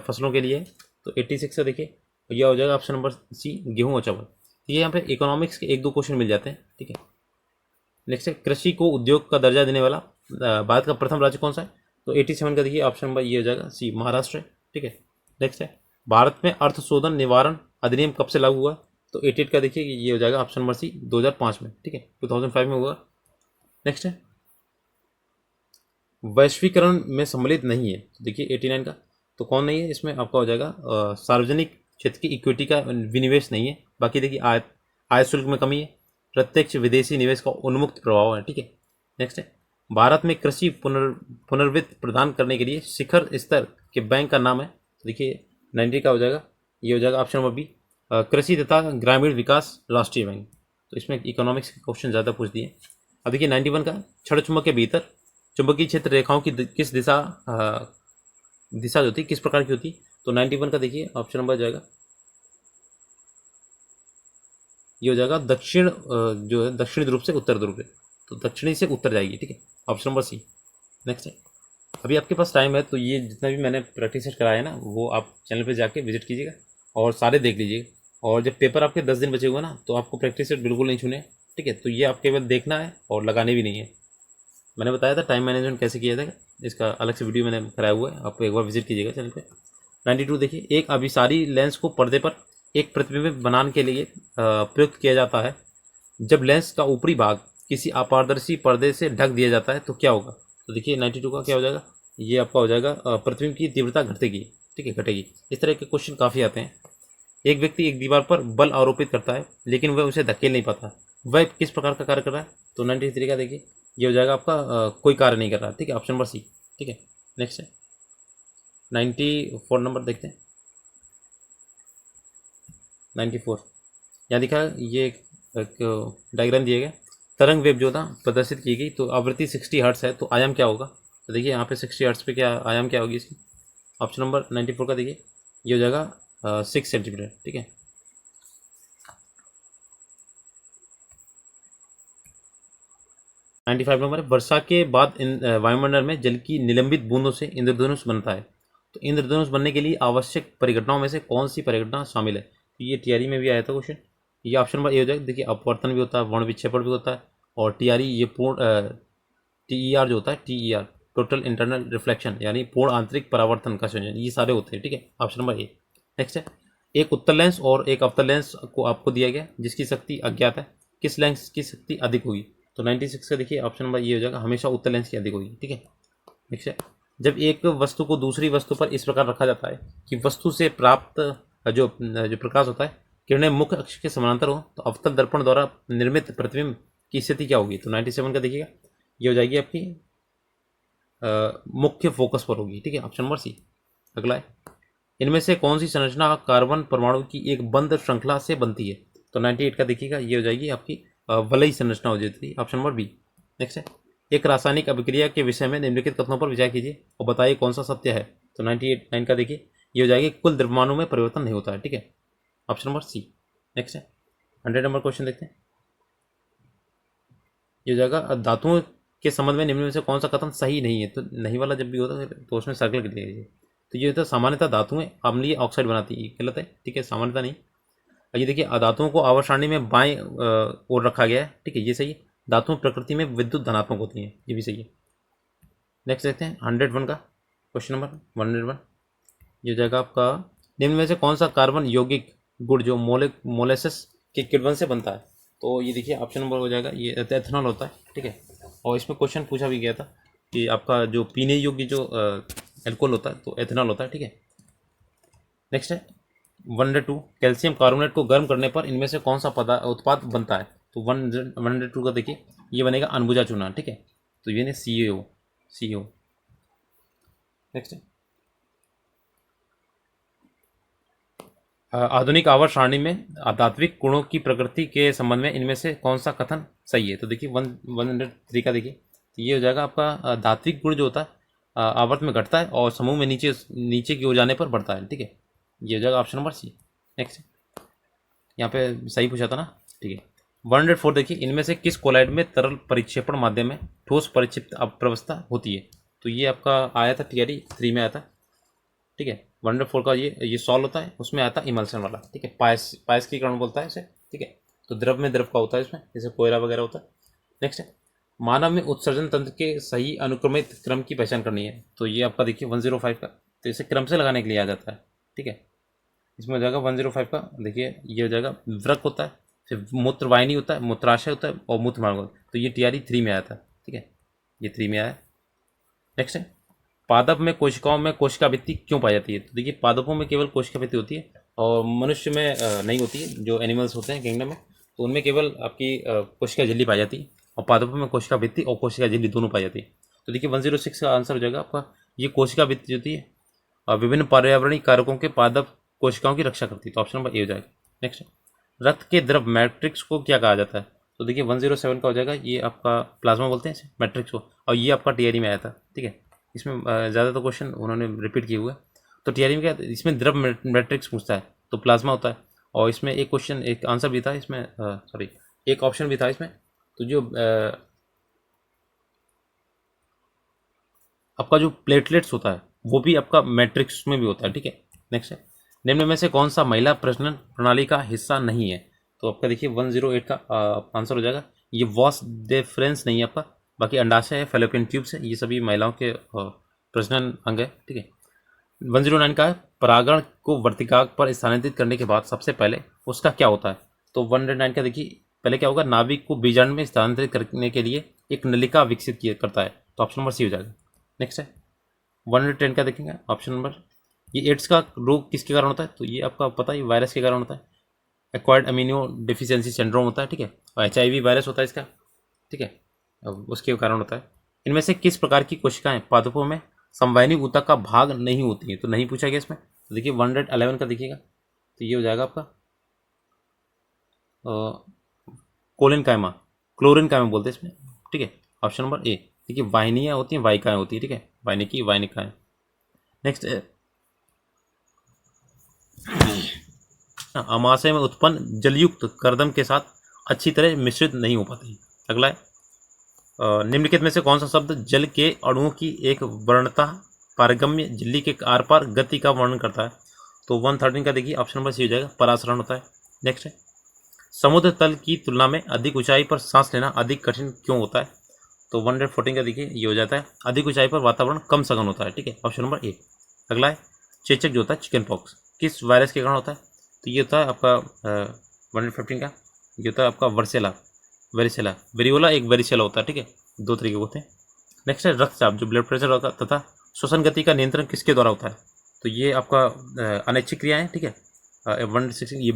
फसलों के लिए है। तो 86 से देखिए यह हो जाएगा ऑप्शन नंबर सी गेहूं और चावल। ये यहाँ पे इकोनॉमिक्स के 1-2 क्वेश्चन मिल जाते हैं, ठीक है। नेक्स्ट है कृषि को उद्योग का दर्जा देने वाला भारत का प्रथम राज्य कौन सा है। तो 87 का देखिए ऑप्शन नंबर ये हो जाएगा सी महाराष्ट्र, ठीक है। नेक्स्ट है भारत में अर्थ शोधन निवारण अधिनियम कब से लागू हुआ। तो 88 का देखिए ये हो जाएगा ऑप्शन नंबर सी 2005 में, ठीक है, 2005 में हुआ। नेक्स्ट है वैश्वीकरण में सम्मिलित नहीं है। तो देखिए 89 का तो कौन नहीं है, इसमें आपका हो जाएगा सार्वजनिक क्षेत्र की इक्विटी का विनिवेश नहीं है। बाकी देखिए आय शुल्क में कमी है, प्रत्यक्ष विदेशी निवेश का उन्मुक्त प्रभाव है, ठीक है। नेक्स्ट है भारत में कृषि पुनर्वित्त प्रदान करने के लिए शिखर स्तर के बैंक का नाम है। तो देखिए 90 का हो जाएगा ये हो जाएगा ऑप्शन नंबर बी कृषि तथा ग्रामीण विकास राष्ट्रीय बैंक। तो इसमें इकोनॉमिक्स के क्वेश्चन ज़्यादा पूछ दिए। अब देखिए 91 का क्षण चुंबक के भीतर चुंबकीय क्षेत्र रेखाओं की किस दिशा जो होती है किस प्रकार की होती है। तो 91 का देखिए ऑप्शन नंबर जाएगा ये हो जाएगा दक्षिण जो है दक्षिणी ध्रुव से उत्तर ध्रुव पे, तो दक्षिणी से उत्तर जाएगी, ठीक है, ऑप्शन नंबर सी। नेक्स्ट है अभी आपके पास टाइम है तो ये जितना भी मैंने प्रैक्टिस सेट कराया है ना वो आप चैनल पे जाके विजिट कीजिएगा और सारे देख लीजिएगा। और जब पेपर आपके 10 दिन बचे हुए ना तो आपको प्रैक्टिस सेट बिल्कुल नहीं छूने, ठीक है। तो ये आप केवल देखना है और लगाने भी नहीं है। मैंने बताया था टाइम मैनेजमेंट कैसे किया था, इसका अलग से वीडियो मैंने कराया हुआ है, आप एक बार विजिट कीजिएगा चैनल पे। 92 देखिए एक अभिसारी लेंस को पर्दे पर एक प्रतिबिंब बनाने के लिए प्रयुक्त किया जाता है जब लेंस का ऊपरी भाग किसी अपारदर्शी पर्दे से ढक दिया जाता है तो क्या होगा? तो देखिए 92 का क्या हो जाएगा, ये आपका हो जाएगा प्रतिबिंब की तीव्रता घटेगी, ठीक है, घटेगी। इस तरह के क्वेश्चन काफ़ी आते हैं। एक व्यक्ति एक दीवार पर बल आरोपित करता है लेकिन वह उसे धकेल नहीं पाता, वह किस प्रकार का कार्य कर रहा है? तो 93 का देखिए ये हो जाएगा आपका कोई कार्य नहीं कर रहा, ठीक है, ऑप्शन नंबर सी, ठीक है। नेक्स्ट है 94 नंबर देखते हैं। 94 यहाँ दिखा है, ये एक डायग्राम दिया गया, तरंग वेव जो था प्रदर्शित की गई, तो आवृत्ति 60 हर्ट्ज है, तो आयाम क्या होगा? तो देखिए यहाँ पे 60 हर्ट्ज पे क्या आयाम क्या होगी इसकी? ऑप्शन नंबर 94 का देखिए ये हो जाएगा 6 सेंटीमीटर, ठीक है। 95 नंबर है, वर्षा के बाद वायुमंडल में जल की निलंबित बूंदों से इंद्रधनुष बनता है, तो इंद्रधनुष बनने के लिए आवश्यक परिघटनाओं में से कौन सी परिघटना शामिल है? तो ये टीआरई में भी आया था क्वेश्चन। ये ऑप्शन नंबर ए हो जाएगा, देखिए अपवर्तन भी होता है, वर्ण विक्षेपण भी होता है, और टीआरई ये पूर्ण टीईआर जो होता है, टीईआर टोटल इंटरनल रिफ्लेक्शन यानी पूर्ण आंतरिक परावर्तन का संयोजन, ये सारे होते हैं, ठीक है, ऑप्शन नंबर ए। नेक्स्ट है, एक उत्तल लेंस और एक अवतल लेंस को आपको दिया गया जिसकी शक्ति अज्ञात है, किस लेंस की शक्ति अधिक होगी? तो 96 का देखिए ऑप्शन नंबर ये हो जाएगा, हमेशा उत्तल लेंस की अधिक होगी, ठीक है। नेक्स्ट है, जब एक वस्तु को दूसरी वस्तु पर इस प्रकार रखा जाता है कि वस्तु से प्राप्त जो प्रकाश होता है किरणें मुख्य अक्ष के समानांतर हो, तो अवतल दर्पण द्वारा निर्मित प्रतिबिंब की स्थिति क्या होगी? तो 97 का देखिएगा ये हो जाएगी आपकी मुख्य फोकस पर होगी, ठीक है, ऑप्शन नंबर सी। अगला है, इनमें से कौन सी संरचना कार्बन परमाणु की एक बंद श्रृंखला से बनती है? तो 98 का देखिएगा ये हो जाएगी आपकी वलयी संरचना हो जाती है, ऑप्शन नंबर बी। नेक्स्ट है, एक रासायनिक अभिक्रिया के विषय में निम्नलिखित कथनों पर विचार कीजिए और बताइए कौन सा सत्य है? तो 98 का देखिए ये हो जाएगी, कुल द्रव्यमानों में परिवर्तन नहीं होता है, ठीक है, ऑप्शन नंबर सी। नेक्स्ट है 100 नंबर क्वेश्चन देखते हैं। ये हो जाएगा, धातुओं के संबंध में निम्न में से कौन सा कथन सही नहीं है? तो नहीं वाला जब भी होता है तो उसमें सर्कल कर दीजिए। तो ये होता है, सामान्यतः धातुएं अम्लीय ऑक्साइड बनाती है, गलत है, ठीक है, सामान्यतः नहीं। ये देखिए, धातुओं को आवर्त सारणी में बाएं ओर रखा गया है, ठीक है, ये सही है। धातुएं प्रकृति में विद्युत धनात्मक होती हैं, ये भी सही है। नेक्स्ट देखते हैं 101 का क्वेश्चन नंबर 101। ये हो जाएगा आपका, निम्न में से कौन सा कार्बन यौगिक गुण जो मोलेसेस के किण्वन से बनता है? तो ये देखिए ऑप्शन नंबर हो जाएगा, ये एथेनॉल होता है, ठीक है। और इसमें क्वेश्चन पूछा भी गया था कि आपका जो पीने योग्य जो एल्कोहल होता है तो एथेनॉल होता है, ठीक है। नेक्स्ट है 102, कैल्शियम कार्बोनेट को गर्म करने पर इनमें से कौन सा उत्पाद बनता है? तो 102 का देखिए ये बनेगा अनबुझा चूना, ठीक है, तो ये सीओ। नेक्स्ट है, आधुनिक आवर्त सारणी में धात्विक गुणों की प्रकृति के संबंध में इनमें से कौन सा कथन सही है? तो देखिए 103 का देखिए, तो ये हो जाएगा आपका धात्विक गुण जो होता है आवर्त में घटता है और समूह में नीचे की ओर जाने पर बढ़ता है, ठीक है, ये हो जाएगा ऑप्शन नंबर सी। नेक्स्ट यहाँ पे सही पूछा था ना, ठीक है। 104 देखिए, इनमें से किस कोलाइड में तरल परिक्षेपण माध्यम में ठोस परिक्षिप्त अवस्था होती है? तो ये आपका आया था टीआरई 3 में आया था, ठीक है। 104 का ये सॉल्व होता है, उसमें आता है इमल्सन वाला, ठीक है, पायस की कण बोलता है इसे, ठीक है। तो द्रव में द्रव का होता है इसमें, जैसे कोयला वगैरह होता है। नेक्स्ट है, मानव में उत्सर्जन तंत्र के सही अनुक्रमित क्रम की पहचान करनी है। तो ये आपका देखिए 105 का, तो इसे क्रम से लगाने के लिए आ जाता है, ठीक है। इसमें हो जाएगा 105 का, देखिए ये हो जाएगा, वृक होता है, फिर मूत्रवाहिनी होता है, मूत्राशय होता है और मूत्रमार्ग होता है। तो ये टीआरई 3 में आया था, ठीक है, ये 3 में आया। नेक्स्ट है, पादप में कोशिकाओं में कोशिका भित्ति क्यों पाई जाती है? तो देखिए पादपों में केवल कोशिका भित्ति होती है और मनुष्य में नहीं होती है। जो एनिमल्स होते हैं किंगडम में, तो उनमें केवल आपकी कोशिका झिल्ली पाई जाती है, और पादपों में कोशिका भित्ति और कोशिका झिल्ली दोनों पाई जाती है। तो देखिए 106 का आंसर हो जाएगा आपका, ये कोशिका भित्ति होती है और विभिन्न पर्यावरणीय कारकों के पादप कोशिकाओं की रक्षा करती है, तो ऑप्शन नंबर ए हो जाएगा। नेक्स्ट, रक्त के द्रव मैट्रिक्स को क्या कहा जाता है? तो देखिए 107 का हो जाएगा, ये आपका प्लाज्मा बोलते हैं मैट्रिक्स को, और ये आपका टीआरई में आया था, ठीक है। इसमें ज़्यादा तो क्वेश्चन उन्होंने रिपीट किए हुए, तो टीआरई में क्या, इसमें द्रव मैट्रिक्स पूछता है तो प्लाज्मा होता है। और इसमें एक क्वेश्चन, एक आंसर भी था इसमें, सॉरी एक ऑप्शन भी था इसमें, तो जो आपका जो प्लेटलेट्स होता है वो भी आपका मैट्रिक्स में भी होता है, ठीक है। नेक्स्ट है, निम्न में से कौन सा महिला प्रजनन प्रणाली का हिस्सा नहीं है? तो आपका देखिए 108 का आंसर हो जाएगा, ये वॉस डिफरेंस नहीं है आपका, बाकी अंडाशय है, फेलोपियन ट्यूब्स है, ये सभी महिलाओं के प्रजनन अंग है, ठीक है। 109 का है, परागण को वर्तिकाग्र पर स्थानांतरित करने के बाद सबसे पहले उसका क्या होता है? तो 109 का देखिए पहले क्या होगा, नाविक को बीजांड में स्थानांतरित करने के लिए एक नलिका विकसित किया करता है। तो ऑप्शन नंबर सी हो जाएगा। नेक्स्ट है 110 का देखेंगे ऑप्शन नंबर, ये एड्स का रोग किसके कारण होता है, तो ये आपका पता है वायरस के कारण होता है, एक्वायर्ड अमीनो डिफिशियंसी सिंड्रोम होता है, ठीक है, और HIV वायरस होता है इसका, ठीक है, उसके कारण होता है। इनमें से किस प्रकार की कोशिकाएं पादपों में संवहनी ऊतक का भाग नहीं होती हैं, तो नहीं पूछा गया इसमें। तो देखिए 111 का देखिएगा, तो ये हो जाएगा आपका कोलिन कायमा, क्लोरिन कायमा बोलते हैं इसमें, ठीक है, ऑप्शन नंबर ए। देखिए वाहिनियाँ होती हैं, वाहिकाएं होती है, ठीक है, वाहिनी वाहिनिकाएं। नेक्स्ट अमाशय में उत्पन्न जलयुक्त कर्दम के साथ अच्छी तरह मिश्रित नहीं हो पाती। अगला है निम्नलिखित में से कौन सा शब्द जल के अणुओं की एक वर्णता पारगम्य झिल्ली के आर पार गति का वर्णन करता है, तो 113 का देखिए ऑप्शन नंबर सी हो जाएगा, परासरण होता है। नेक्स्ट है समुद्र तल की तुलना में अधिक ऊंचाई पर सांस लेना अधिक कठिन क्यों होता है, तो 114 का देखिए ये हो जाता है, अधिक ऊंचाई पर वातावरण कम सघन होता है, ठीक है, ऑप्शन नंबर ए। अगला है चेचक जो होता है चिकन पॉक्स किस वायरस के कारण होता है, तो ये होता है आपका 115 का, ये होता है आपका वर्सेला वेरिसेला, वेरियोला एक वेरिसेला होता है, ठीक है, दो तरीके होते हैं। नेक्स्ट है रक्तचाप जो ब्लड प्रेशर होता है तथा श्वसन गति का नियंत्रण किसके द्वारा होता है, तो ये आपका अनैच्छिक क्रिया है, ठीक है, 116 ये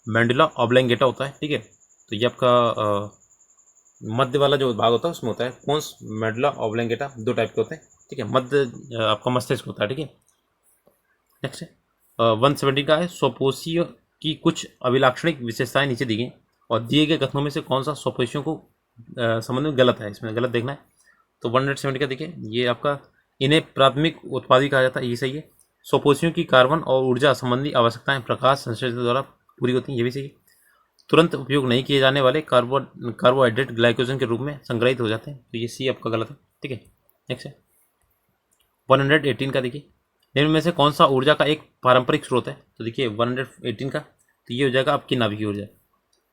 मेंडुला ऑब्लैंगेटा होता है, ठीक है, तो ये आपका मध्य वाला जो भाग होता है उसमें होता है, पोन्स मेडुला ऑब्लैंगेटा दो टाइप के होते हैं, ठीक है, मध्य आपका मस्तिष्क होता है, ठीक है। नेक्स्ट है 170 का है स्वपोषीय की कुछ अभिलाक्षणिक विशेषताएं नीचे दी गई और दिए गए कथनों में से कौन सा स्वपोषियों को संबंध में गलत है, इसमें गलत देखना है। तो 170 का देखिए ये आपका इन्हें प्राथमिक उत्पादी कहा जाता है, ये सही है। स्वपोषियों की कार्बन और ऊर्जा संबंधी आवश्यकताएं प्रकाश संश्लेषण द्वारा पूरी होती हैं, ये भी सही है। तुरंत उपयोग नहीं किए जाने वाले कार्बोहाइड्रेट ग्लाइकोजन के रूप में संग्रहित हो जाते हैं, तो ये सी आपका गलत है, ठीक है। नेक्स्ट है 118 का देखिए निम्न में से कौन सा ऊर्जा का एक पारंपरिक स्रोत है, तो देखिए 118 का, तो ये हो जाएगा आपकी नाभिकीय ऊर्जा।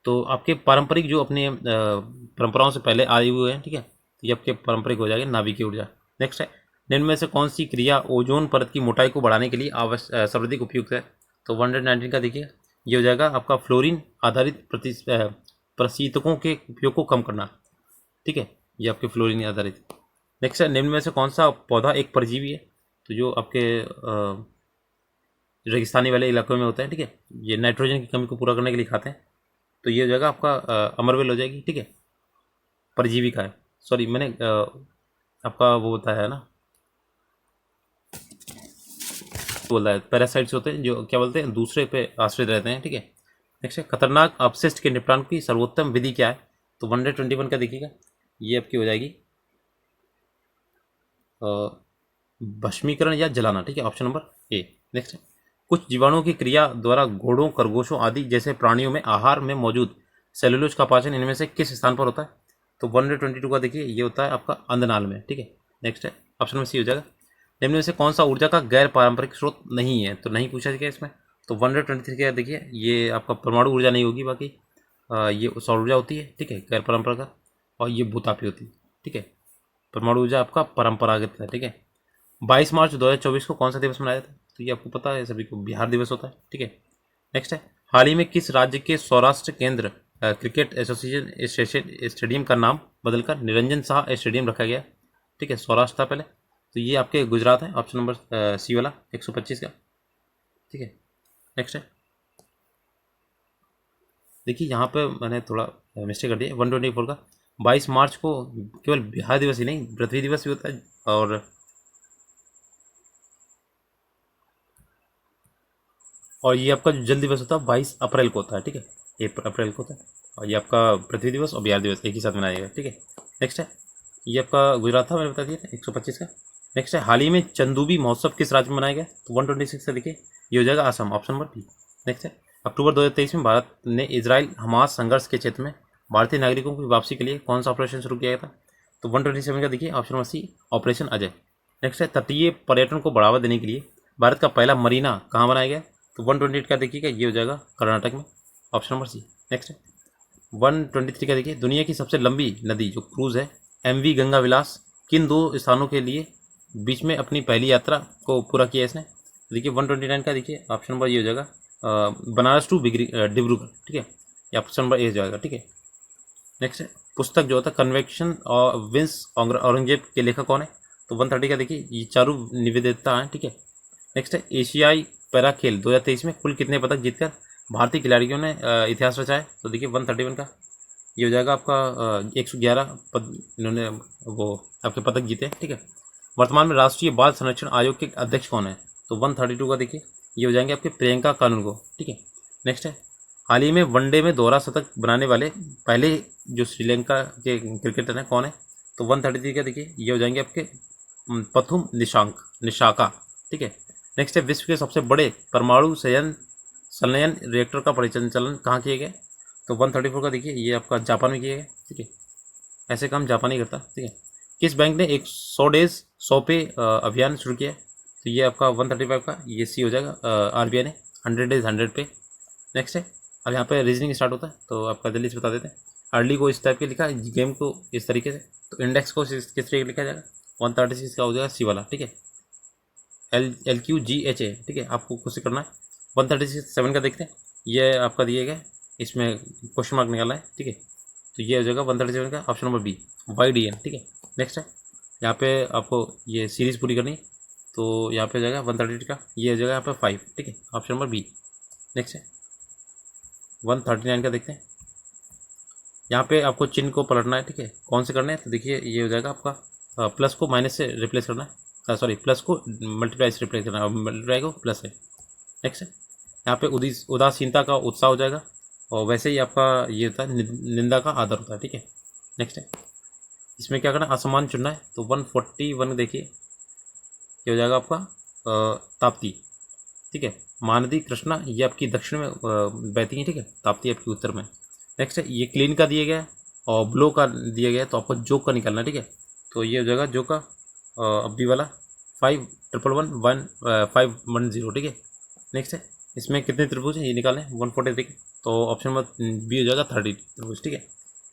तो आपके पारंपरिक जो अपने परंपराओं से पहले आए हुए हैं, ठीक है, तो ये आपके पारंपरिक हो जाएगा नाभिकीय ऊर्जा। नेक्स्ट है निम्न में से कौन सी क्रिया ओजोन परत की मोटाई को बढ़ाने के लिए सर्वाधिक उपयुक्त है, तो 119 का देखिए ये हो जाएगा आपका फ्लोरीन आधारित प्रशीतकों के उपयोग को कम करना, ठीक है, ये आपके फ्लोरीन आधारित। नेक्स्ट है निम्न में से कौन सा पौधा एक परजीवी है, तो जो आपके रेगिस्तानी वाले इलाकों में होता है, ठीक है, ये नाइट्रोजन की कमी को पूरा करने के लिए खाते हैं, तो ये हो जाएगा आपका अमरवेल हो जाएगी, ठीक है, परजीवी का है, सॉरी मैंने आपका वो बताया है ना, बोल रहा है पैरासाइट्स होते हैं जो क्या बोलते हैं दूसरे पे आश्रित रहते हैं, ठीक है। नेक्स्ट है खतरनाक अपशिष्ट के निपटान की सर्वोत्तम विधि क्या है, तो 121 का देखिएगा ये आपकी हो जाएगी भस्मीकरण या जलाना, ठीक है, ऑप्शन नंबर ए। नेक्स्ट है कुछ जीवाणुओं की क्रिया द्वारा घोड़ों खरगोशों आदि जैसे प्राणियों में आहार में मौजूद सेलुलोज का पाचन इनमें से किस स्थान पर होता है, तो 122 का देखिए ये होता है आपका अंधनाल में, ठीक है। नेक्स्ट है ऑप्शन नंबर सी हो जाएगा निम्न में से कौन सा ऊर्जा का गैर पारंपरिक स्रोत नहीं है, तो नहीं पूछा गया इसमें, तो 123 का देखिए ये आपका परमाणु ऊर्जा नहीं होगी, बाकी ये सौर ऊर्जा होती है, ठीक है, गैर परंपरागत, और ये भूतापी होती है, ठीक है, परमाणु ऊर्जा आपका परंपरागत है, ठीक है। 22 मार्च 2024 को कौन सा दिवस मनाया जाता है, तो ये आपको पता है सभी को, बिहार दिवस होता है, ठीक है। नेक्स्ट है हाल ही में किस राज्य के सौराष्ट्र केंद्र क्रिकेट एसोसिएशन स्टेडियम का नाम बदलकर निरंजन शाह स्टेडियम रखा गया, ठीक है, सौराष्ट्र था पहले, तो ये आपके गुजरात है, ऑप्शन नंबर सी वाला 125 का, ठीक है। नेक्स्ट है देखिए यहाँ पे मैंने थोड़ा मिस्टेक कर दिया, 124 का 22 मार्च को केवल बिहार दिवस ही नहीं पृथ्वी दिवस भी होता है, और ये आपका जो जल दिवस होता है 22 अप्रैल को होता है, ठीक है, 1 अप्रैल को होता है, और ये आपका पृथ्वी दिवस और बिहार दिवस एक ही साथ मनाया जाएगा, ठीक है। नेक्स्ट है ये आपका गुजरात था, मैंने बता दिया 125 का। नेक्स्ट है हाल ही में चंदूबी महोत्सव किस राज्य में मनाया गया, तो 126 से देखिए ये हो जाएगा Assam, option number B. Next है अक्टूबर 2023 में भारत ने इजराइल हमास संघर्ष के क्षेत्र में भारतीय नागरिकों की वापसी के लिए कौन सा ऑपरेशन शुरू किया था, तो 127 का देखिए option number C operation Ajay. Next है तटीय पर्यटन को बढ़ावा देने के लिए भारत का पहला मरीना कहाँ बनाया गया, तो 128 का देखिएगा ये हो जाएगा कर्नाटक में, ऑप्शन नंबर सी। नेक्स्ट है 123 का देखिए दुनिया की सबसे लंबी नदी जो क्रूज है MV गंगा विलास किन दो स्थानों के लिए बीच में अपनी पहली यात्रा को पूरा किया इसने, देखिए 129 का देखिए ऑप्शन नंबर ये हो जाएगा बनारस टू डिब्रूगढ़, ठीक है, ये ऑप्शन नंबर ए हो जाएगा, ठीक है। नेक्स्ट है पुस्तक जो होता है कन्वेक्शन और विंस औरंगजेब के लेखक कौन है, तो 130 का देखिए ये चारू निवेदिता है, ठीक है। नेक्स्ट है एशियाई पैरा खेल 2023 में कुल कितने पदक जीतकर भारतीय खिलाड़ियों ने इतिहास रचा है, तो देखिए 131 का ये हो जाएगा आपका 111 पद इन्होंने वो आपके पदक जीते हैं, ठीक है। वर्तमान में राष्ट्रीय बाल संरक्षण आयोग के अध्यक्ष कौन है, तो 132 का देखिए ये हो जाएंगे आपके प्रियंका कानूनगो, ठीक है। नेक्स्ट है हाल ही में वनडे में दोहरा शतक बनाने वाले पहले जो श्रीलंका के क्रिकेटर हैं कौन है, तो 133 का देखिए ये हो जाएंगे आपके पथुम निशाका, ठीक है। नेक्स्ट है विश्व के सबसे बड़े परमाणु संलयन रिएक्टर का परिचालन कहाँ किया गया, तो 134 का देखिए ये आपका जापान में किया गया, ठीक है। ऐसे काम जापान ही करता, ठीक है। किस बैंक ने 100 डेज 100 पे अभियान शुरू किया, तो ये आपका 135 का ये सी हो जाएगा, आरबीआई ने 100 डेज 100 पे। नेक्स्ट है अब यहाँ पे रीजनिंग स्टार्ट होता है, तो आपका जल्दी से बता देते हैं। अर्ली को इस टाइप के लिखा है, गेम को इस तरीके से, तो इंडेक्स को किस तरीके से लिखा जाएगा, 136 का हो जाएगा सी वाला, ठीक है। LQGHA, ठीक है, आपको कुछ करना है। 137 का देखते हैं, ये आपका दिया गया इसमें क्वेश्चन मार्क निकालना है, ठीक है। तो ये हो जाएगा 137 का ऑप्शन नंबर बी YDN, ठीक है। नेक्स्ट है यहाँ पे आपको ये सीरीज पूरी करनी है, तो यहाँ पे हो जाएगा 138 का ये हो जाएगा यहाँ पे 5, ठीक है, ऑप्शन नंबर बी। नेक्स्ट है 139 का देखते हैं, यहाँ पे आपको चिन्ह को पलटना है, ठीक है, कौन से करने हैं, तो देखिए ये हो जाएगा आपका प्लस को माइनस से रिप्लेस करना है, सॉरी प्लस को मल्टीप्लाई से रिप्लेस करना है, मल्टीप्लाई को प्लस है। नेक्स्ट है यहाँ पे उदासीनता का उत्साह हो जाएगा, और वैसे ही आपका ये होता है निंदा का आदर होता है, ठीक है। नेक्स्ट है इसमें क्या करना है, असमान चुनना है, तो 141 देखिए ये हो जाएगा आपका ताप्ती, ठीक है। महानदी कृष्णा ये आपकी दक्षिण में बहती है, ठीक है, ताप्ती आपकी उत्तर में। नेक्स्ट है ये क्लीन का दिया गया है और ब्लो का दिया गया है, तो आपको जोक का निकालना है, ठीक है। तो ये हो जाएगा जो का अभी वाला 5111510, ठीक है। नेक्स्ट है इसमें कितने त्रिभुज हैं ये निकालें 143, तो ऑप्शन नंबर बी हो जाएगा 30 त्रिभुज, ठीक है।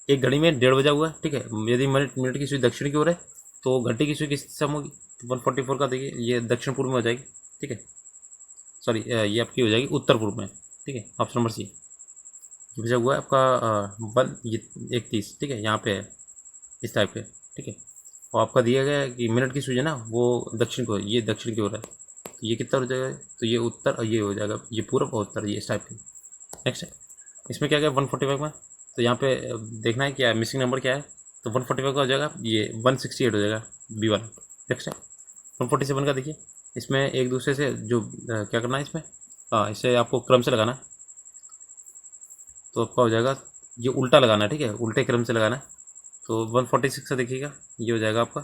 एक घड़ी में 1:30 बजा हुआ है, ठीक है, यदि मिनट की सुई दक्षिण की ओर है तो घंटे की सुई किस दिशा में होगी, तो 144 का देखिए ये दक्षिण पूर्व में हो जाएगी, ठीक है, सॉरी ये आपकी हो जाएगी उत्तर पूर्व में, ठीक है, ऑप्शन नंबर सी बजा हुआ है आपका 1:31, ठीक है, यहाँ पे है इस टाइप के, ठीक है। और आपका दिया गया है कि मिनट की सुई है ना वो दक्षिण को, ये दक्षिण की ओर है, तो ये कितना हो जाएगा, तो ये उत्तर और ये हो जाएगा ये पूर्व और उत्तर, ये इस टाइप के। नेक्स्ट है इसमें क्या गया 145 में, तो यहाँ पे देखना है क्या मिसिंग नंबर क्या है, तो 145 का हो जाएगा ये 168 हो जाएगा बी वाला। नेक्स्ट है 147 का देखिए इसमें एक दूसरे से जो क्या करना है इसमें, हाँ इसे आपको क्रम से लगाना है, तो आपका हो जाएगा ये उल्टा लगाना है, ठीक है, उल्टे क्रम से लगाना है, तो 146 से देखिएगा ये हो जाएगा आपका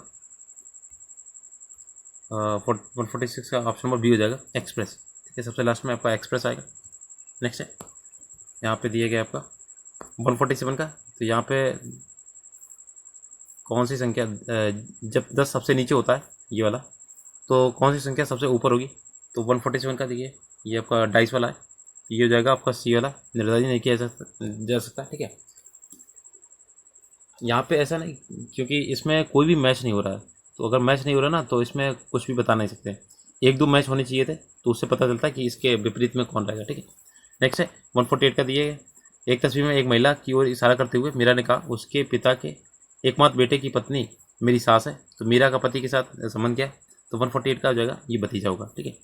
146 का ऑप्शन नंबर बी हो जाएगा एक्सप्रेस, ठीक है, सबसे लास्ट में आपका एक्सप्रेस आएगा। नेक्स्ट है यहाँ पे दिया गया आपका 147 का, तो यहाँ पे कौन सी संख्या जब 10 सबसे नीचे होता है ये वाला, तो कौन सी संख्या सबसे ऊपर होगी, तो 147 का देखिए ये आपका डाइस वाला है, ये हो जाएगा आपका सी वाला, निर्धारित नहीं किया जा सकता, ठीक है। यहाँ पे ऐसा नहीं क्योंकि इसमें कोई भी मैच नहीं हो रहा है, तो अगर मैच नहीं हो रहा ना तो इसमें कुछ भी बता नहीं सकते, 1-2 मैच होने चाहिए थे तो उससे पता चलता है कि इसके विपरीत में कौन रहेगा, ठीक है। नेक्स्ट है 148 का दिए गए एक तस्वीर में एक महिला की ओर इशारा करते हुए मीरा ने कहा उसके पिता के एकमात्र बेटे की पत्नी मेरी सास है, तो मीरा का पति के साथ संबंध क्या है, तो 148 का हो जाएगा ये भतीजा होगा, ठीक है।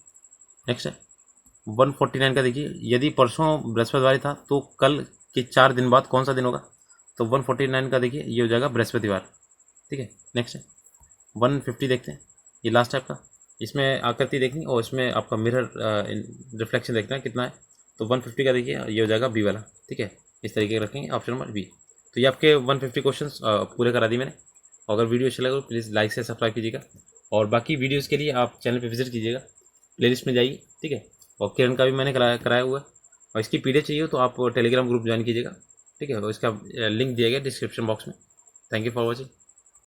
नेक्स्ट है 149 का देखिए यदि परसों बृहस्पतिवार था तो कल के 4 दिन बाद कौन सा दिन होगा, तो 149 का देखिए ये हो जाएगा बृहस्पतिवार, ठीक है। नेक्स्ट है 150 देखते हैं, ये लास्ट है आपका, इसमें आकृति देखनी और इसमें आपका मिरर रिफ्लेक्शन देखना है कितना है, तो 150 का देखिए ये हो जाएगा बी वाला, ठीक है, इस तरीके का रखेंगे ऑप्शन नंबर बी। तो ये आपके 150 क्वेश्चन पूरे करा दिए मैंने, अगर वीडियो अच्छा लगा तो प्लीज़ लाइक से सब्सक्राइब कीजिएगा, और बाकी वीडियोज़ के लिए आप चैनल पर विजिट कीजिएगा, प्लेलिस्ट में जाइए, ठीक है। और किरण का भी मैंने कराया हुआ है, और इसकी PDF चाहिए हो तो आप टेलीग्राम ग्रुप ज्वाइन कीजिएगा, ठीक है, और इसका लिंक दिया गया डिस्क्रिप्शन बॉक्स में। Thank you for watching.